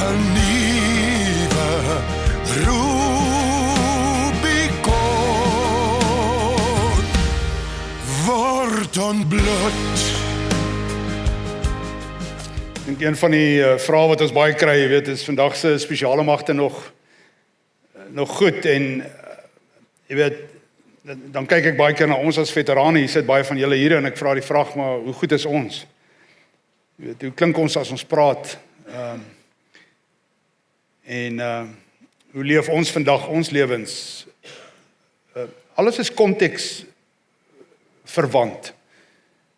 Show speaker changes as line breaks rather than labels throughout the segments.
'n nuwe Rubicon word ontbloot.
Ek dink een van die vrae wat ons baie kry, jy weet, is vandag se spesiale magte nog goed en jy weet, dan kyk ek baie keer na ons as veterane, hier sit baie van julle hier en ek vra die vraag, maar hoe goed is ons? Jy weet, hoe klink ons as ons praat? Hoe leef ons vandag ons lewens? Alles is konteks verwant.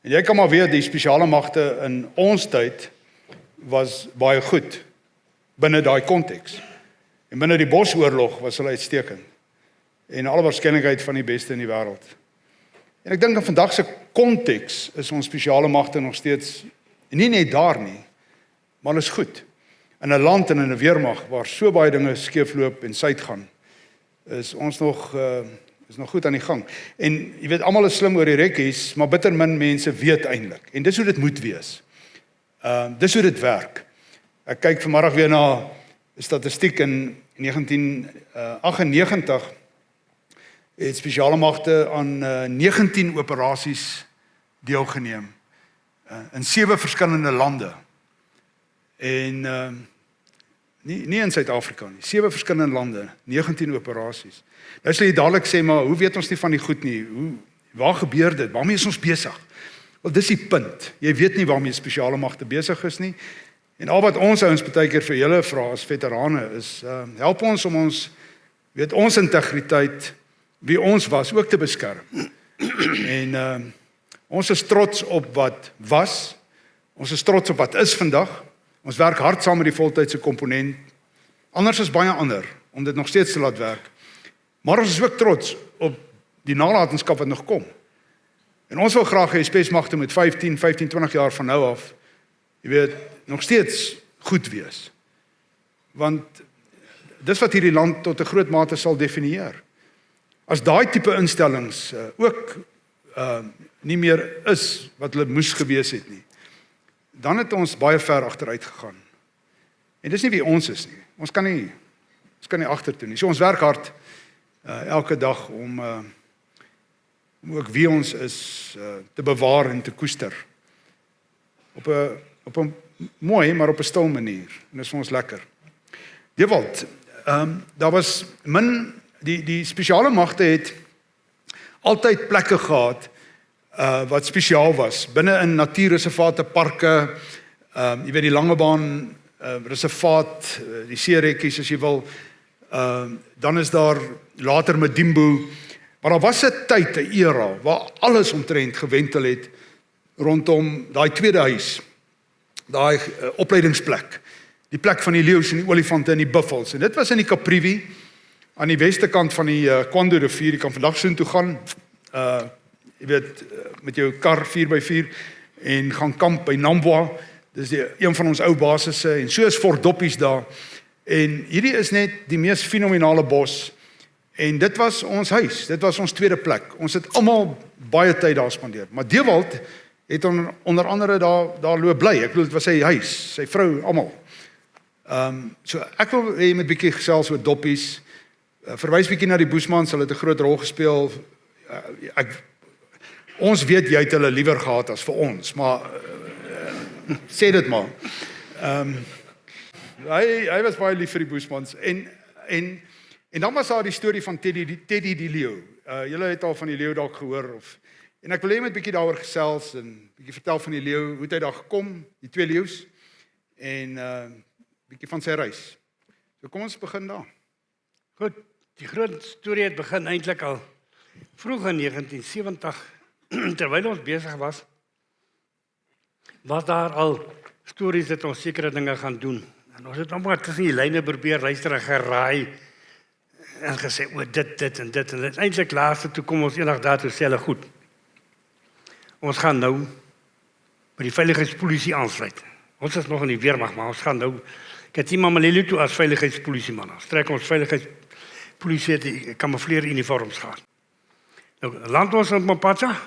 En jy kan maar weet, die spesiale magte in ons tyd was baie goed binne daai konteks. En binne die Bosoorlog was hulle uitstekend. En alle waarskynlikheid van die beste in die wêreld. En ek dink in vandag se konteks is ons spesiale magte nog steeds nie net daar nie, maar is goed. In 'n land en in 'n weermag waar so baie dinge skeefloop en suid gaan, is ons nog goed aan die gang. En jy weet, almal is slim oor die rekkies, maar bitter min mense weet eintlik. En dis hoe dit moet wees. Dis hoe dit werk. Ek kyk vanmiddag weer na statistiek in 1998 het spesiale magte aan 19 operasies deelgeneem in 7 verskillende lande. En nie in Suid-Afrika nie, 7 verskillende lande, 19 operasies. Nou sal jy dadelik sê, maar hoe weet ons nie van die goed nie? Waar gebeur dit? Waarmee is ons besig? Wel, dis die punt. Jy weet nie waarmee spesiale magte besig is nie. En al wat ons ouens baie keer vir julle vra as veterane is, help ons om ons integriteit, wie ons was, ook te beskerm. En ons is trots op wat was, ons is trots op wat is vandag, ons werk hard saam met die voltydse komponent, anders is baie ander, om dit nog steeds te laat werk. Maar ons is ook trots op die nalatenskap wat nog kom. En ons wil graag hê spesmagte met 15, 20 jaar van nou af, jy weet, nog steeds goed wees. Want dis wat hierdie land tot 'n groot mate sal definieer. As daai tipe instellings ook nie meer is wat hulle moes gewees het nie, dan het ons baie ver agteruit gegaan. En dis nie wie ons is nie. Ons kan nie agtertoe nie. So ons werk hard elke dag om ook wie ons is te bewaar en te koester. Op 'n mooi, maar op 'n stil manier. En dis vir ons lekker. Dewald, daar was die spesiale magte het altyd plekke gehad wat spesiaal was, binne in natuurreservate, parke, jy weet die Langebaan reservaat, die seerekkies as jy wil, dan is daar later Medimbo, maar daar was 'n tyd, 'n era, waar alles omtrent gewentel het rondom daai tweede huis, daai opleidingsplek, die plek van die leeu's en die olifante en die buffels, en dit was in die Caprivi, aan die weste kant van die Kwando rivier. Jy kan vandag soontoe gaan, jy weet, met jou kar 4x4 en gaan kamp by Nambwa. Dis een van ons ou basisse en so is Fort Doppies daar. En hierdie is net die mees fenominale bos en dit was ons huis. Dit was ons tweede plek. Ons het almal baie tyd daar spandeer. Maar Dewald het onder andere daar loop bly. Ek bedoel dit was sy huis, sy vrou, almal. So ek wil hê met bietjie gesels oor Doppies. Verwys bietjie na die Boesmans, hulle het 'n groot rol gespeel. Ons weet jy het hulle liewer gehad as vir ons, maar sê dit maar. Hy was baie lief vir die Boesmans en dan was daar die storie van Teddy die leeu. Julle het al van die leeu dalk gehoor en ek wil hê met bietjie daaroor gesels en bietjie vertel van die leeu, hoe het hy daar gekom, die 2 leeu's en bietjie van sy reis. So kom ons begin daar.
Goed, die groot storie het begin eintlik al vroeg in 1970, terwyl ons besig was daar al stories dat ons sekere dinge gaan doen. En ons het nog maar tussen die lyne probeer luister en geraai en gesê, dit en dit eintlik laaste toe kom ons eendag daartoe sê hulle goed. Ons gaan nou by die veiligheidspolisie aansluit. Ons is nog in die weermag, maar ons gaan nou Katima Malelu toe as veiligheidspolisieman. Ons trek ons veiligheidspolisie die kamoufleer uniforms gehad. Nou land ons in Mapacha.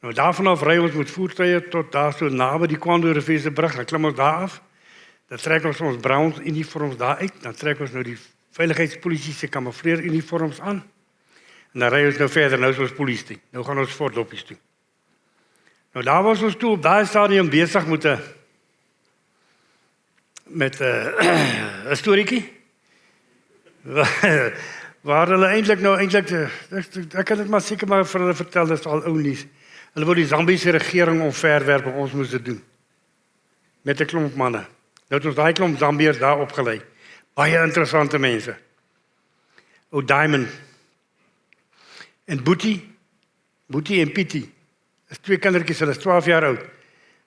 Nou daarvan af ry ons met voertuie tot daar so naby die Kwando rivier se brug, dan klim ons daar af. Dan trek ons Browns uniforms daar uit, dan trek ons nou die veiligheidspolisie se kamoufleer uniforms aan. En dan ry ons nou verder, nou is ons polisie. Nou gaan ons Fort Doppies toe. Nou daar was ons toe op daai stadium besig met 'n storieetjie. Waar hulle eintlik ek kan dit maar seker maar vir hulle vertel, dis al ou nuus. Hulle wou die Zambiese regering omverwerp en ons moes dit doen. Met 'n klomp manne. Nou het ons daai klomp Zambiërs daar opgelei. Baie interessante mense. O Diamond en Boetie en Pietie. Is 2 kindertjies, hulle is 12 jaar oud.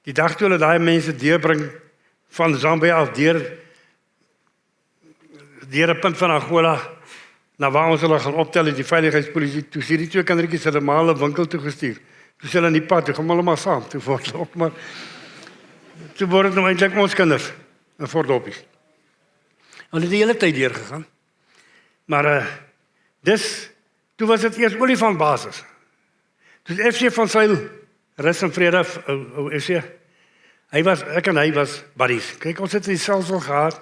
Die dag toe hulle daai mense deurbring van Zambië af deur 'n punt van Angola na waar ons hulle gaan optel in die veiligheidspolisie. Toe sien die 2 kindertjies hulle maar 'n winkel toe gestuur. Toe sê hulle in die pad, toe gaan hulle maar saam. Toe word hulle op maar toe word dit nou eintlik ons kinders in Fort Doppies. Hulle het die hele tyd deur gegaan. Maar toe was dit eers olifantbasis. Toe FC van Sail, rus en vrede, ou FC. Ek en hy was buddies. Kyk, ons het in die selsel gehad.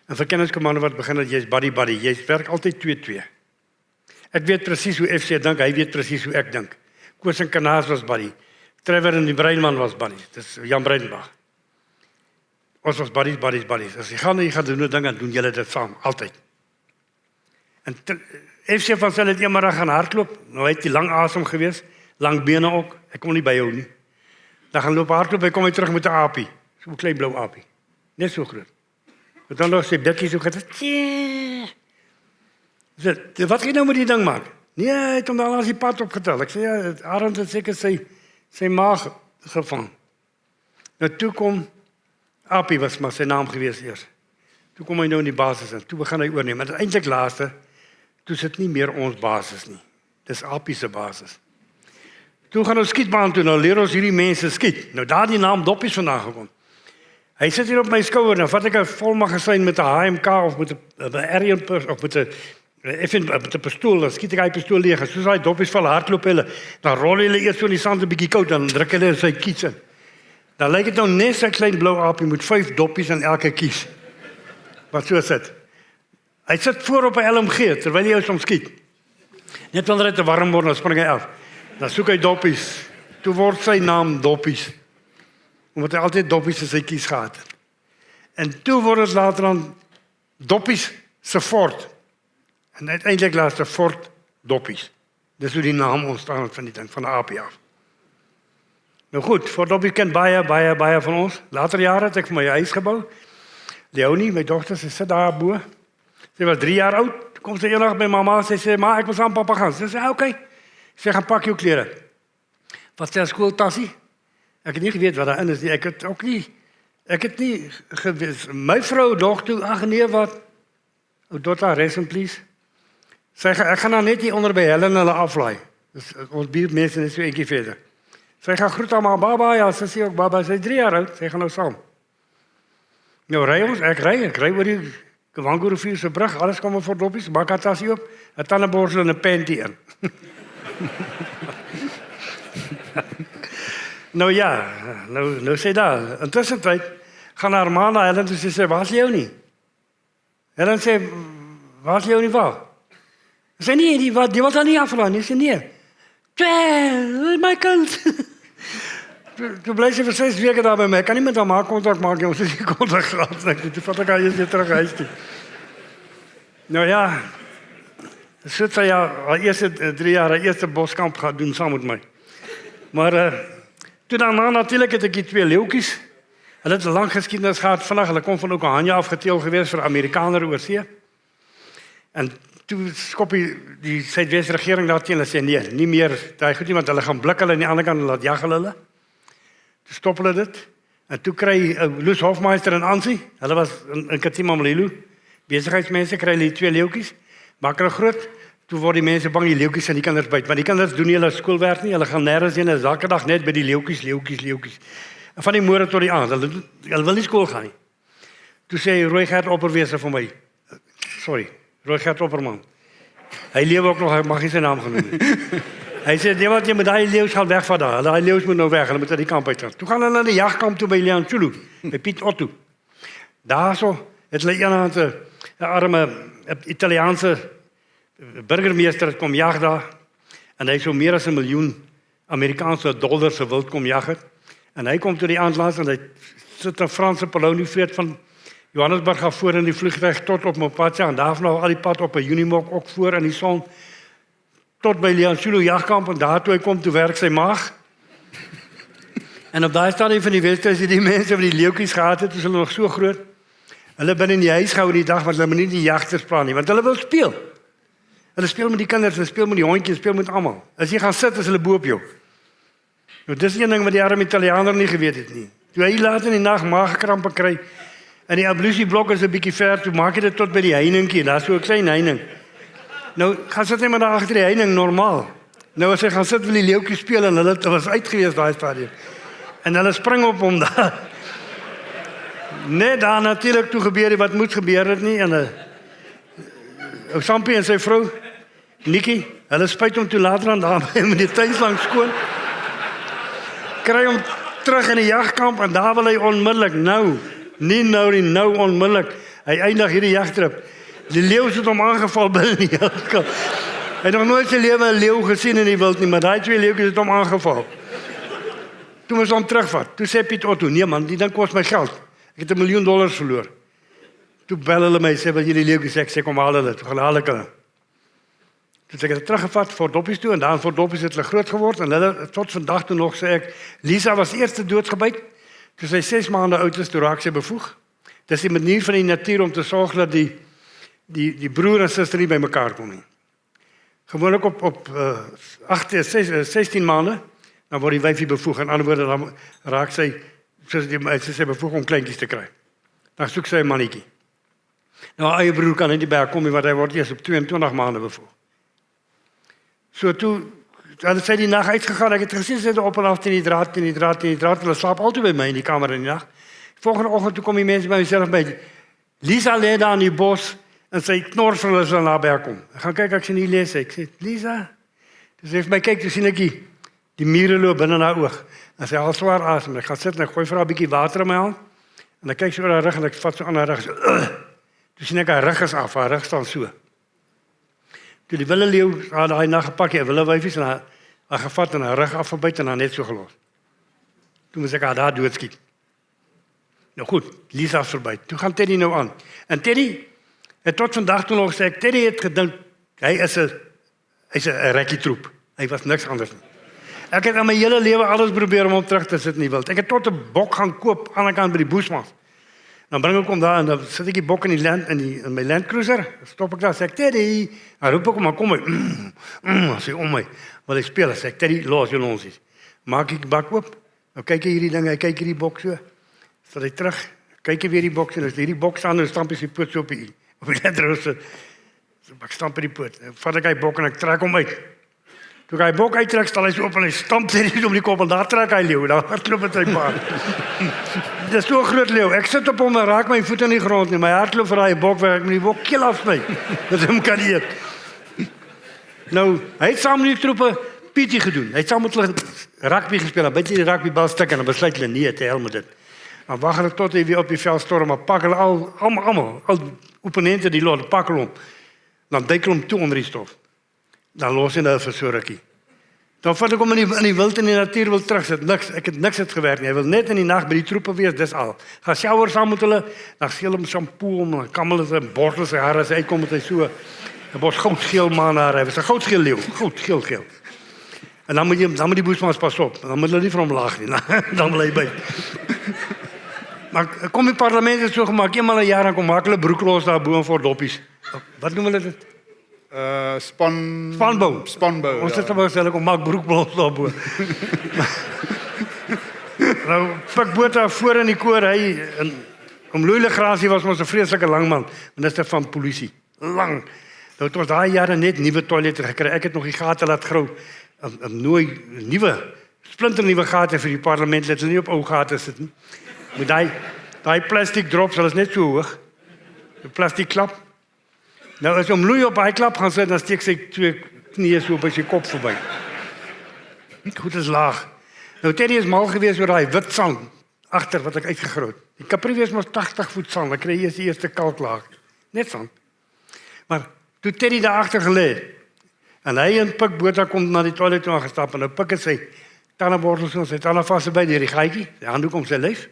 En verkenningskommando wat begin het, jy's buddy. Jy werk altyd 2-2. Ek weet presies hoe FC dink, hy weet presies hoe ek dink. Koos en Kanaas was buddy. Trevor en die Breinman was buddy. Dis Jan Breinbach. Ons was buddies. As jy gaan doen 'n ding, dan doen julle dit saam, altyd. En FC van Sail het eendag gaan hardloop. Nou het hy lang asem gewees, lang bene ook. Ek kom nie by jou nie. Dan gaan loop hardloop, hy kom weer terug met 'n aapie. So 'n klein blou aapie. Net so groot. En dan nog sy bekkie so gesit. Wat gaan nou met die ding maak? Nee, hy het hom daar langs die pad opgetel. Ek sê ja, Arend het seker sy maag gevang. Nou toe kom Aapie was maar sy naam gewees eers. Toe kom hy nou in die basis in. Toe begin hy oorneem. Maar eintlik laaste, toe sit nie meer ons basis nie. Dis Aapie se basis. Toe gaan ons skietbaan toe, nou leer ons hierdie mense skiet. Nou daar die naam Doppies vandaan gekom. Hy sit hier op my skouer, nou vat ek 'n volmagasyn met 'n HMK of met 'n Arion of met 'n pistool, dan skiet ek hy pistool leeg. Soos hy Doppies val hardloop hulle, dan rol hulle eers so in die sand 'n bietjie koud, dan druk hulle in sy kies in. Dan lyk dit nou net 'n klein blou aapie met 5 doppies in elke kies. Wat so sit. Hy sit voor op 'n LMG terwyl hy hom skiet. Net wanneer dit te warm word, dan spring hy af. Dan soek hy doppies. Toe word sy naam Doppies. Omdat hy altyd doppies in sy kies gehad het. En toe word dit later dan Doppies se fort. En uiteindelik laaste Fort Doppies. Dis hoe die naam ontstaan het van die ding, van 'n aapie af. Nou goed, Fort Doppies ken baie van ons. Later jare het ek vir my huis gebou. Leonie, my dogter, sy sit daar bo. Sy was 3 jaar oud. Toe kom sy eendag by mamma, sy sê, "Ma, ek wil saam pappa gaan." Sy sê, "Oké." Sy gaan pak jou klere. Wat sy skooltassie? Ek het nie geweet wat daarin is nie. Ek het nie geweet. My vrou dog toe, ag nee, wat? O, Dotta, rest in please. Ek gaan nou net hier onder by Helen hulle aflaai. Dus ons buurtmense is so eentjie verder. Sy gaan groet aan my baba, ja, sy sê ook baba, sy is 3 jaar oud, sy gaan nou saam. Nou ry ons, ek ry oor die Kwanguru-rivier se brug, alles kom op Fort Doppies, bakkatassie op, 'n tandeborsel en 'n panty in. Nou ja, nou sê daar, intussen tyd gaan haar ma na Helen toe sê, "Waar is Leonie?" Helen sê, "Waar is Leonie waar?" Sy sê, "Nee, die was al nie afgelaai nie." Sy sê, "Nee." My kind. Toe bly sy vir 6 weke daar by my. Ek kan nie met haar ma kontak maak nie, ons het nie kontak gehad nie. Toe vat ek haar eers weer terug huis toe. Nou ja, sy het haar eerste 3 jaar, haar eerste boskamp gaan doen saam met my. Maar toe daarna natuurlik het ek die 2 leeuetjies. Hulle het 'n lang geskiedenis gehad vandag. Hulle kom van Okahanja afgeteel gewees vir Amerikaners oor see. En toe skop die Suidwes regering daarteen en sê nee, nie meer daai goed nie, want hulle gaan blik hulle aan die ander kant en laat jag hulle. Toe stop hulle dit. En toe kry Loes Hofmeister en Ansie, hulle was in Katimamlilo, besigheidsmense, kry hulle die 2 leeuetjies, maak hulle groot. Toe word die mense bang die leeuetjies en die kinders byt, want die kinders doen nie hulle skoolwerk nie, hulle gaan nêrens heen, hulle is elke dag net by die leeuetjies. En van die môre tot die aand, hulle wil nie skool gaan nie. Toe sê Roy Gert Opperwese vir my, Roy Gert Opperman, hy lewe ook nog, hy mag nie sy naam genoem nie. Hy sê, nee wat, jy moet die leeuws gaan weg van daar, die leeuws moet nou weg, hulle moet uit die kamp uit gaan. Toe gaan hulle na die jagkamp toe by Leon Chulu, by Piet Otto. Daarso het hulle eendag 'n arme Italiaanse burgemeester het kom jag daar en hy sou meer as 1 miljoen Amerikaanse dollars se wild kom jag het. En hy kom toe die aand langs en hy sit 'n Franse polonievleet van Johannesburg af voor in die vliegtuig tot op Mopatsa en daarvan al die pad op 'n Unimog ook voor in die son tot by Liansulu jagkamp en daar toe hy kom toe werk sy maag. En op daai stadium van die Weskus het die mense wat die leeuetjies gehad het, is hulle nog so groot. Hulle binne in die huis gehou die dag want hulle moet nie die jagters plan nie, want hulle wil speel. Hulle speel met die kinders, hulle speel met die hondjies, speel met almal. As jy gaan sit, is hulle bo op jou. Nou dis een ding wat die arme Italianer nie geweet het nie. Toe hy laat in die nag maagkrampe kry en die ablusieblok is 'n bietjie ver, toe maak hy dit tot by die heiningkie, daar's so 'n klein heining. Nou gaan sit net maar daar agter die heining normaal. Nou as hy gaan sit wil die leeuetjie speel en hulle was uitgewees daai stadium. En hulle spring op hom daar. Net daar natuurlik toe gebeur wat moet gebeur het nie en ou Sampie en sy vrou Nikki, hulle spuit hom toe later aan daar met die tuin langs skoon. Kry hom terug in die jagkamp en daar wil hy onmiddellik nou onmiddellik. Hy eindig hierdie jagtrip. Die leeu het hom aangeval binne die jagkamp. Hy het nog nooit sy lewe 'n leeu gesien in die wild nie, maar daai 2 leeuetjies het hom aangeval. Toe moes hom terugvat. Toe sê Piet Otto, nee man, die ding kos my geld. Ek het $1 miljoen verloor. Toe bel hulle my, sê, wil jy die leeuetjies? Ek sê, kom haal hulle, toe gaan haal ek hulle. Toe het ek het teruggevat Fort Doppies toe, en daar in Fort Doppies het hulle groot geword, en hulle, tot vandag toe nog, sê ek, Lisa was eerste doodgebyt, toe sy 6 maande oud is, toe raak sy bevoeg. Dis die manier van die natuur om te sorg dat die broer en suster nie by mekaar kom nie. Gewoonlik op 16 maande, dan word die wyfie bevoeg, en ander woorde, dan raak sy, soos sy bevoeg om kleintjies te kry. Dan soek sy 'n mannetjie. Nou, haar eie broer kan nie by haar kom nie, want hy word eers op 22 maande bevoeg. So toe, hulle sê die nag uitgegaan, ek het gesien, sy het op en af teen die draad, hulle slaap altyd by my in die kamer in die nag. Volgende oggend toe kom die mense by myself by, Lisa lê daar in die bos, en sy knor vir hulle sal naby haar kom. Ek gaan kyk, ek sien nie lees, ek sê, Lisa, dus hy vir my kyk, toe sien ek die mure loop binne in haar oog, en sy haal swaar asem, ek gaan sit en ek gooi vir haar 'n bietjie water in my hand, en ek kyk so oor haar rug, en ek vat so aan haar rug, so, toe sien ek haar rug is af, haar rug staan so. Toe die wilde leeu, haar daai nag gepak, hy wilde wyfies, en haar gevat, en haar rug afgebyt, en haar net so gelos. Toe moes ek haar daar doodskiet. Nou goed, Lisa is verby, toe gaan Teddy nou aan, en Teddy, het tot vandag toe nog sê ek, Teddy het gedink, hy is 'n rekkie-troep, hy was niks anders nie. Ek het aan my hele lewe alles probeer om hom terug te sit in die wild. Ek het tot 'n bok gaan koop aan die kant by die Boesmans. Dan bring ek hom daar en dan sit ek die bok in my Land Cruiser. Stop ek daar, sê ek, Teddy, dan roep ek hom, maar kom hy, sê om my, wil hy speel, sê ek, Teddy, los jou lonsies. Maak ek die bak oop, nou kyk hy hierdie ding, hy kyk hierdie bok so, sal hy terug, kyk hy weer die bok, en as hierdie bok staan, en stamp hy sy poot so op die Land Cruiser, so ek stamp hy die poot, en vat ek hy bok en ek trek hom uit. Toe hy bok uittrek, stel hy so op en hy stamp hy om die kop en daar trek hy leeu, daar hardloop het hy paard. Dit is so 'n groot leeu. Ek sit op hom en raak my voet in die grond nie, my hardloop vir daai bok waar ek met die bok keel afsny. Dat hy hom kan eet. Nou, hy het saam met die troepe PT gedoen. Hy het saam met hulle rugby gespeel, dan byt hy die rugbybal stuk en dan besluit hulle nee, te hel met dit. Dan wag hulle tot hy weer op die veld storm, maar pak hulle almal, al opponente die lot, pak hulle hom. Dan duik hulle hom toe onder die stof. Dan los hy nou vir so rukkie. Dan vat ek hom in die wild en die natuur wil terugsit. Ek het niks het gewerk nie. Hy wil net in die nag by die troepe wees, dis al. Gaan shower saam met hulle, dan skeel hom shampoo om, dan kam hulle sy bortel sy hare, as hy uitkom met hy so 'n bos goudgeel man hare. Hy was 'n goudgeel leeu, goudgeel. En dan moet die Boesmans pas op. Dan moet hulle nie vir hom lag nie. Dan wil hy by. Maar kom die parlement het so gemaak, eenmal 'n jaar dan kom maak hulle broek los daar bo in Fort Doppies. Wat noem hulle dit? Spanbou. Ons het sommer gesê kom maak broekblos daarbo. Nou pik Botha voor in die koor, hy om Louis Legrasie was ons 'n vreeslike lang man, minister van polisie. Lang. Nou het ons daai jare net nuwe toilette gekry. Ek het nog die gate laat grou. 'n nooi nuwe splinternuwe gate vir die parlement, dat hulle nie op ou gate sit nie. Met daai plastic drops, hulle is net so hoog. 'n Plastic klap. Nou as om Louis op hy klap gaan sit, dan steek sy 2 knieë so by sy kop verby. Goed is laag. Nou Teddy is mal gewees oor daai wit sand agter wat ek uitgegroot. Die Caprivi is mos 80 voet sand, dan kry jy eers die eerste kalklaag. Net sand. Maar toe Teddy daar agter gelê, en hy en Pik Botha kom na die toilet toe aangestap, en nou Pik het sy tandeborsels en sy tande vasgebyt deur die gaatjie, sy handdoek om sy lyf,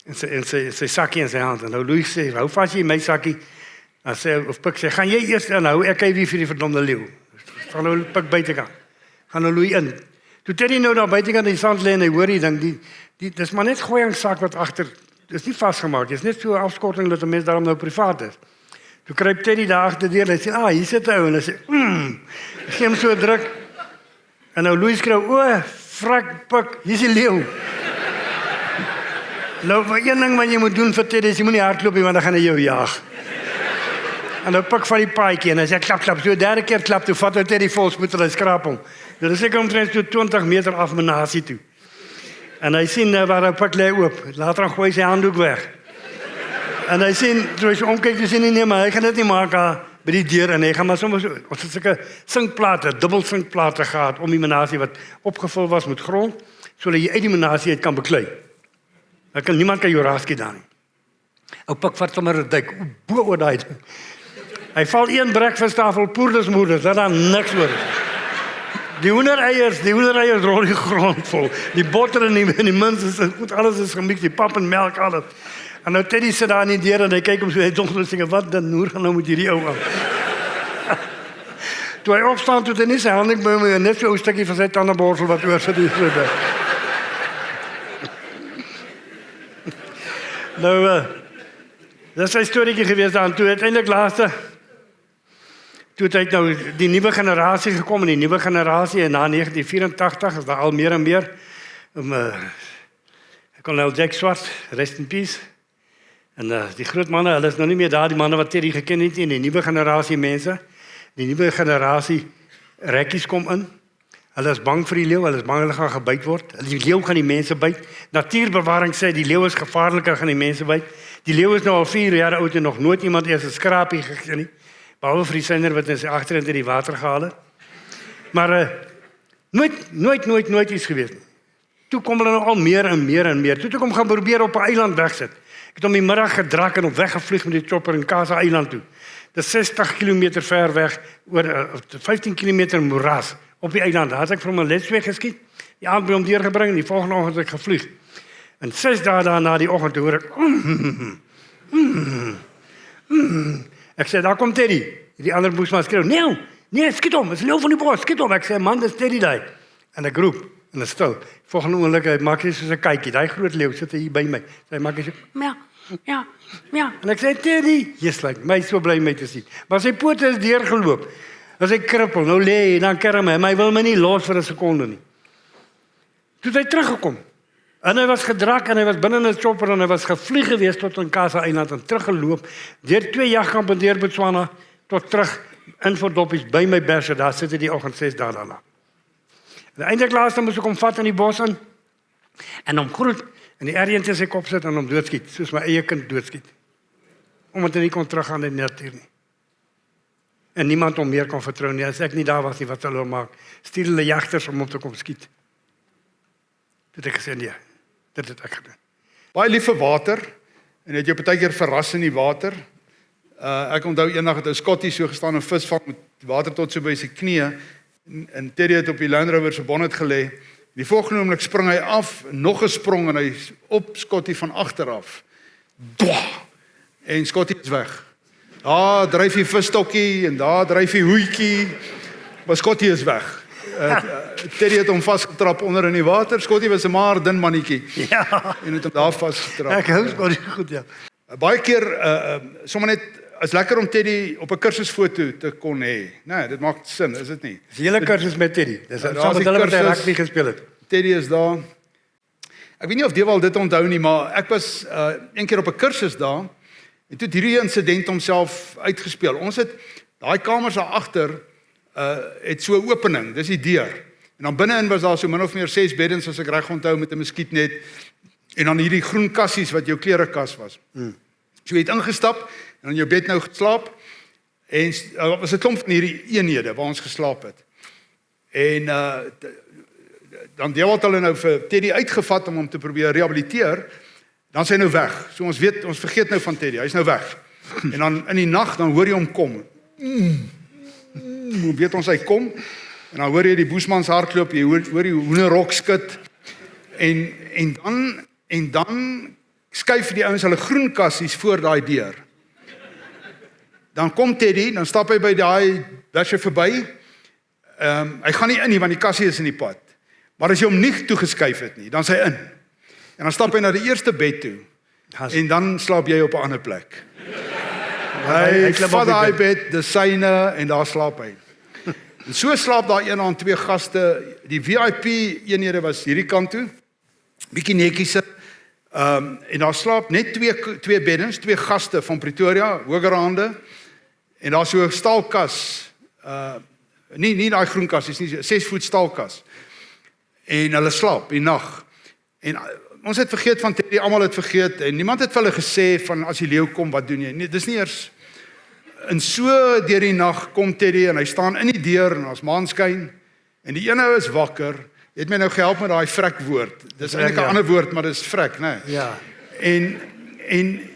en sy sakkie in sy hand. En nou Louis sê, hou vas jy my sakkie, dan sê, of Pik sê, gaan jy eers in, hou ek wie vir die verdomde leeuw. Gaan nou Pik buitekant, gaan nou Louis in. Toe Teddy nou daar buitekant in die sand lê en hy hoor die ding, dis maar net gooiingsak wat agter, dis nie vasgemaak, dis net so 'n afskorting dat 'n mens daarom nou privaat is. Toe kruip Teddy daar agter deur en hy sê, hier sit 'n ou, en hy sê, gee hom so druk, en nou Louis skreeu, o, frak Pik, hier's die leeuw. Nou, een ding wat jy moet doen vir Teddy is, jy moet nie hardloop nie, want dan gaan hy jou jaag. En nou Pik van die paadjie, en hy sê, klap, so derde keer klap, toe vat hy Teddy volspoed en hy skraap hom. Dit is seker omtrent so 20 meter af menasie toe. En hy sien waar hy Pik lê oop, later gooi sy handdoek weg. En hy sien, toe hy so omkyk, toe sien hy nie, maar hy gaan dit nie maak by die deur, en hy gaan maar sommer so, ons het sulke sinkplate, dubbel sinkplate gehad, om die menasie wat opgevul was met grond, sodat jy uit die menasie uit kan beklei. Niemand kan jou raaskie daar nie. Ou Pik vat sommer 'n duik, bo oor daai ding. Hy val een breakfasttafel poedersmoeders, dat daar niks oor is. Die hoendereiers rol die grond vol. Die botter en die minste, alles is gemix, die pap en melk, alles. En nou Teddy sit daar in die deur en hy kyk om so, hy dink en sê, wat dan noer gaan nou met hierdie ou aan? Toe hy opstaan, toe hy nie sy hande by my, net so 'n stukkie van sy tandeborsel wat oor sit. Nou, dat is sy storieetjie gewees daar, en toe uiteindelik laaste, toe het nou die nuwe generasie gekom, en die nuwe generasie, en na 1984 is daar al meer en meer, Colonel Jack Swart, rest in peace, en die groot manne, hulle is nou nie meer daar, die manne wat Teddy geken het, en die nuwe generasie mense, die nuwe generasie rekkies kom in, hulle is bang vir die leeuw, hulle is bang hulle gaan gebyt word, die leeuw gaan die mense byt, natuurbewaring sê, die leeuw is gevaarliker, gaan die mense byt, die leeuw is nou al 4 jaar oud, en nog nooit iemand eers 'n skrapie gegee nie, behalwe vir die syner wat in sy agterend in die water gehaal het, maar nooit iets gewees nie. Toe kom hulle nou al meer en meer en meer, toe ek hom gaan probeer op 'n eiland wegsit, ek het hom die middag gedrak en op weggevlieg met die chopper in Casa Eiland toe, dit is 60 km ver weg, oor 15 km moeras, op die eiland, daar het ek vir hom 'n lesweg geskiet, die aand by hom deurgebring, en die volgende oggend het ek gevlieg, en 6 dae daarna die oggend hoor ek, ek sê, daar kom Teddy, die ander boesman skreeu, nee, skiet hom, is leeuw van die bos, skiet hom, ek sê, man, dis Teddy daai, en ek roep, en is stil, volgende oomblik, hy maak hy soos 'n kykie, die groot leeuw sit hier by my, hy maak hy so, ja, en ek sê, Teddy, yes, like, my so bly my te sien, maar sy pote is deurgeloop, as hy krippel, nou lê hy, dan kerm hy, maar hy wil my nie los vir 'n sekonde nie. Toe het hy teruggekom, en hy was gedrak, en hy was binne in 'n chopper, en hy was gevlieg gewees tot in Casa Eiland, en teruggeloop, deur 2 jagkampe deur Botswana, tot terug, in Verdoppies, by my berse, daar sit hy die oggend 6 dae daarna. En eindelijk laaste moes ek hom vat in die bos in, en hom groet, en die R1 in sy kop sit, en hom doodskiet, soos my eie kind doodskiet, omdat hy nie kon teruggaan in die natuur nie. En niemand om meer kon vertrou nie, as ek nie daar was nie, wat sal hulle maak? Stuur hulle jagters om te kom skiet. Dit het ek gesê, nee, dit het ek gedoen.
Baie lief vir water, en het jou partykeer verras in die water. Ek onthou eendag het ou Scotty so gestaan en visvang met water tot so by sy knie, en Teddy het op die Land Rover se bonnet gelê. Die volgende oomblik spring hy af, nog 'n sprong, en hy is op Scotty van agter af. En Scotty is weg. Daar dryf die visstokkie, en daar dryf die hoetjie, maar Scotty is weg. Teddy het hom vasgetrap onder in die water, Scotty was 'n maar dun mannetjie, en het hom daar vasgetrap.
Ek hou Scotty goed, ja.
Baie keer, sommer net, is lekker om Teddy op 'n kursusfoto te kon hê. Nee, dit maak sin, is dit nie?
Die hele kursus met Teddy, dis saam met hulle wat hy rugby gespeel het.
Teddy is daar. Ek weet nie of Dewald dit onthou nie, maar ek was een keer op 'n kursus daar, en toe het hierdie insident homself uitgespeel. Ons het, daai kamers daar agter, het so 'n opening, dis die deur. En dan binne-in was daar so min of meer 6 beddens, as ek reg onthou, met 'n muskietnet, en dan hierdie groen kassies wat jou klerekas was. So jy het ingestap, en in jou bed nou geslaap, en was 'n klomp van hierdie eenhede waar ons geslaap het. En dan Dewald hulle nou vir Teddy uitgevat om hom te probeer rehabiliteer, dan is hy nou weg. So ons vergeet nou van Teddy, hy is nou weg. En dan in die nag, dan hoor jy hom kom. Weet ons hy kom, en dan hoor jy die boesmans hardloop, jy hoor die hoenderhok skud, en dan skuif die ouens hulle groen kassies voor daai deur. Dan kom Teddy, dan stap hy by daai dasje verby. Hy gaan nie in nie, want die kassie is in die pad. Maar as jy hom nie toegeskuif het nie, dan is hy in. En dan stap hy na die eerste bed toe. En dan slaap jy op 'n ander plek. Hy vat daai bed, die syne, en daar slaap hy. En so slaap daar een aan 2 gaste. Die VIP eenhede was hierdie kant toe. Bietjie netjies. En daar slaap net twee beddens, 2 gaste van Pretoria, Hogerhande. En daar's so 'n staalkas. Nie daai groen kas, dis nie 6 voet staalkas. En hulle slaap die nag. En ons het vergeet van Teddy, almal het vergeet en niemand het vir hulle gesê van as die leeu kom, wat doen jy? Nee, dis nie eers. En so deur die nag kom Teddy en hy staan in die deur en as maan skyn en die een ou is wakker. Jy het my nou gehelp met daai vrek woord. Dis eintlik 'n ander woord, maar dis vrek, né?
Ja.
En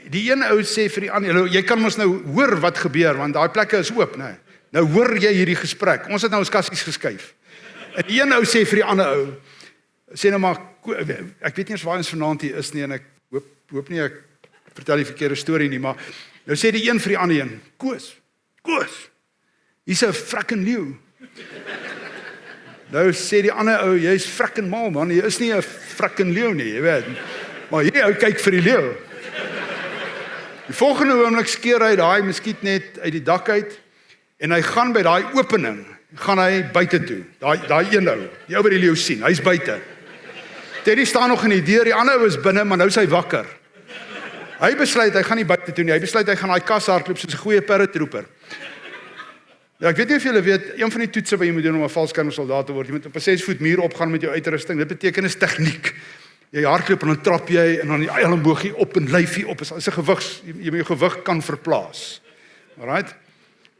die een ou sê vir die ander, jy kan mos nou hoor wat gebeur want daai plekke is oop, né? Nou hoor jy hierdie gesprek. Ons het nou ons kassies geskuif. En die een ou sê vir die ander ou, sê nou maar, ek weet nie eens waar ons vanaand hier is nie en ek hoop nie ek vertel die verkeerde storie nie, maar nou sê die een vir die ander een, Koos, hier's 'n frikking leeu. Nou sê die ander ou, jy's frikking mal man, jy is nie 'n frikking leeu nie, jy weet. Maar hierdie ou kyk vir die leeu. Die volgende oomblik skeer hy daai muskietnet uit die dak uit en hy gaan by daai opening, gaan hy buite toe. Daai een ou, die ou wat die leeu sien, hy's buite. Teddy staan nog in die deur, die ander ou is binne, maar nou is hy wakker. Hy besluit hy gaan nie buite toe nie. Hy besluit hy gaan daai kas hardloop soos 'n goeie paratrooper. Ja, ek weet nie of julle weet, een van die toetse wat jy moet doen om 'n valskermsoldaat te word, jy moet op 'n 6 voet muur opgaan met jou uitrusting. Dit beteken is tegniek. Jy hardloop en dan trap jy en dan die elmboogie op en lyfie op. Is 'n gewigs, jy moet jou gewig kan verplaas. Alright?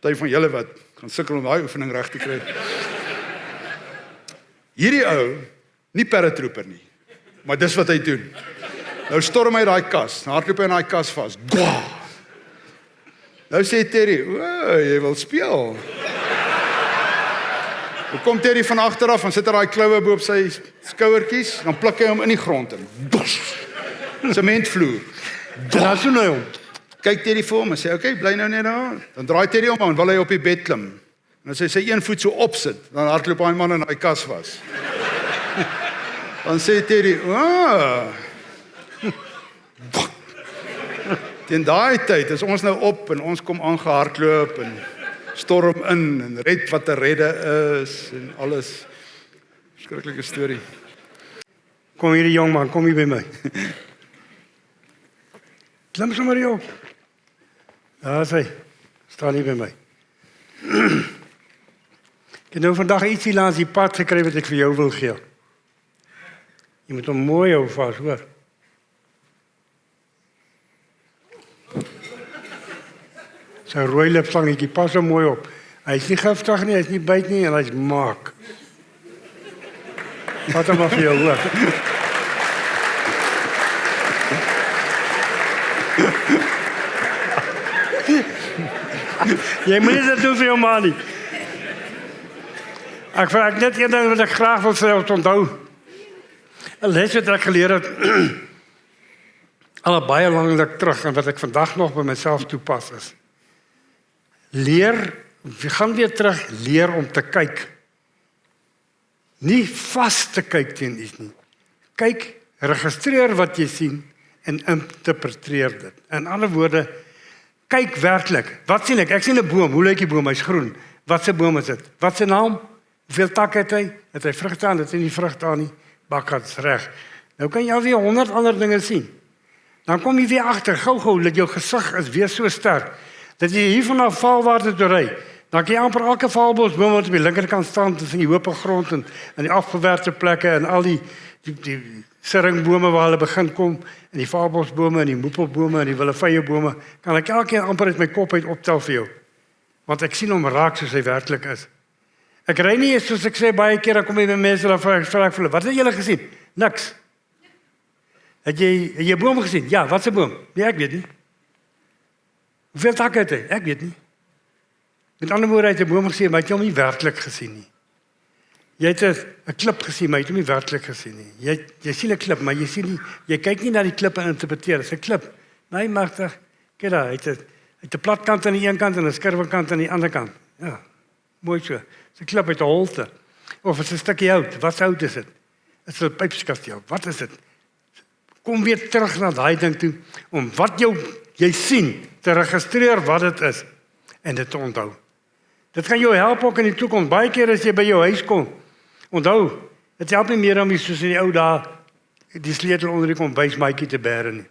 Party van julle wat gaan sukkel om daai oefening reg te kry. Hierdie ou, nie paratrooper nie, maar dis wat hy doen. Nou storm hy daai kas, hardloop hy in daai kas vas. Gwaa! Nou sê Teddy, jy wil speel. Dan kom Teddy van agter af en sit hy daai kloue bo op sy skouertjies, dan pluk hy hom in die grond in. Sementvloer.
En dan sien hy hom.
Kyk Teddy vir hom en sê, "Oké, bly nou net daar." Dan draai Teddy om en wil hy op die bed klim. En as hy sy een voet so opsit, dan hardloop daai man in daai kas vas. Dan sê Teddy, teen daai tyd is ons nou op en ons kom aangehardloop en storm in en red wat te redde is en alles. Verskriklike storie.
Kom hierdie jong man, kom hier by my. Klim sommer hier op. Daar is hy. Staan hier by my. Ek het nou vandag ietsie langs die pad gekry wat ek vir jou wil gee. Jy moet hom mooi hou vas, hoor. Sy rooi lipslangetjie, pas hom mooi op. Hy's nie giftig nie, hy's nie byt nie en hy's maak. Vat hom af vir jou, hoor. Jy moet dit doen vir jou man nie. Ek vraag net een ding wat ek graag wil sê om onthou. 'n Les wat ek geleer het al baie lank terug en wat ek vandag nog by myself toepas is. Leer, gaan weer terug, leer om te kyk. Nie vas te kyk teen iets nie. Kyk, registreer wat jy sien en interpreteer dit. In ander woorde, kyk werklik. Wat sien ek? Ek sien 'n boom. Hoe lyk die boom? Hy's groen. Wat se boom is dit? Wat se naam? Hoeveel takke het hy? Het hy vrugte aan? Het hy nie vrugte aan nie? Bakkats reg. Nou kan jy alweer 100 ander dinge sien. Dan kom jy weer agter, gou-gou, dat jou gesig is weer so sterk dat jy hier vanaf valwaarde toe ry. Dan kan jy amper elke valbosboom wat op die linkerkant staan tussen die hoop grond en die afgewerkte plekke en al die siringbome waar hulle begin kom en die valbosbome en die moepelbome en die willevyeebome, kan ek elkeen amper uit my kop uit optel vir jou. Want ek sien hom raak soos hy werklik is. Ek ry nie, soos ek sê baie keer, dan kom jy by mense, dan vra ek vir hulle, wat het julle gesien? Niks. Het jy 'n boom gesien? Ja, wat 'n boom? Nee, ek weet nie. Hoeveel takke het hy? Ek weet nie. Met ander woorde, hy het 'n boom gesien, maar hy het hom nie werklik gesien nie. Jy het 'n klip gesien, maar jy het hom nie werklik gesien nie. Jy sien 'n klip, maar jy kyk nie na die klip en interpreteer. Dit is 'n klip. Nee, magtig. Kyk daar, hy het 'n plat kant aan die een kant en 'n skurwe kant aan die ander kant. Ja. Mooi so. Dis 'n klip met 'n holte. Of is 'n stukkie hout. Wat se hout is dit? Dit is 'n pypskasteel. Wat is dit? Kom weer terug na daai ding toe om wat jy sien te registreer wat dit is en dit te onthou. Dit gaan jou help ook in die toekoms. Baie keer as jy by jou huis kom, onthou, dit help nie meer om soos in die ou dae die sleutel onder die kombuismaatjie te bære nie.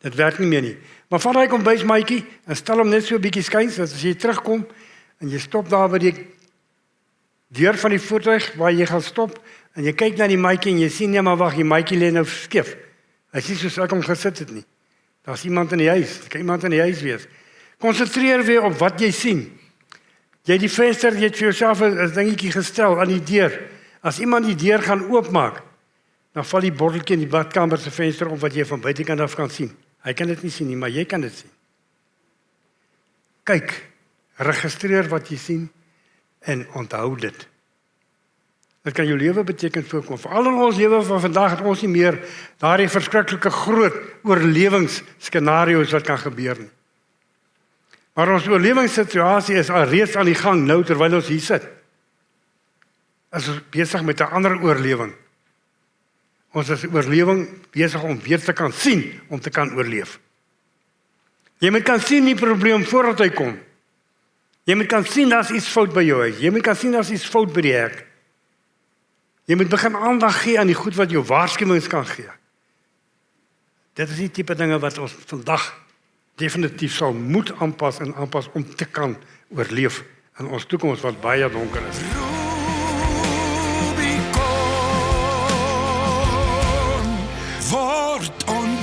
Dit werk nie meer nie. Maar vat daai kombuismaatjie en stel hom net so 'n bietjie skuins, dat as jy terugkom en jy stop daar by die deur van die voertuig waar jy gaan stop en jy kyk na die maatjie en jy sien nee maar wag, die maatjie lê nou skeef. Hy sien soos ek hom gesit het nie. Daar's iemand in die huis. Dit kan iemand in die huis wees. Konsentreer weer op wat jy sien. Jy het die venster, jy het vir jouself 'n dingetjie gestel aan die deur. As iemand die deur gaan oopmaak, dan val die botteltjie in die badkamer se venster op wat jy van buitekant af kan sien. Hy kan dit nie sien nie, maar jy kan dit sien. Kyk, registreer wat jy sien en onthou dit. Dit kan jou lewe beteken voorkom. Veral in ons lewe van vandag het ons nie meer daardie verskriklike groot oorlewingsskenario's wat kan gebeur nie. Maar ons oorlewingssituasie is alreeds aan die gang nou terwyl ons hier sit. Ons is besig met 'n ander oorlewing. Ons is oorlewing besig om weer te kan sien, om te kan oorleef. Jy moet kan sien die probleem voordat hy kom. Jy moet kan sien as iets fout by jou huis. Jy moet kan sien as iets fout by die hek. Jy moet begin aandag gee aan die goed wat jou waarskuwings kan gee. Dit is die tipe dinge wat ons vandag definitief sal moet aanpas om te kan oorleef in ons toekoms wat baie donker is.
Rubicon word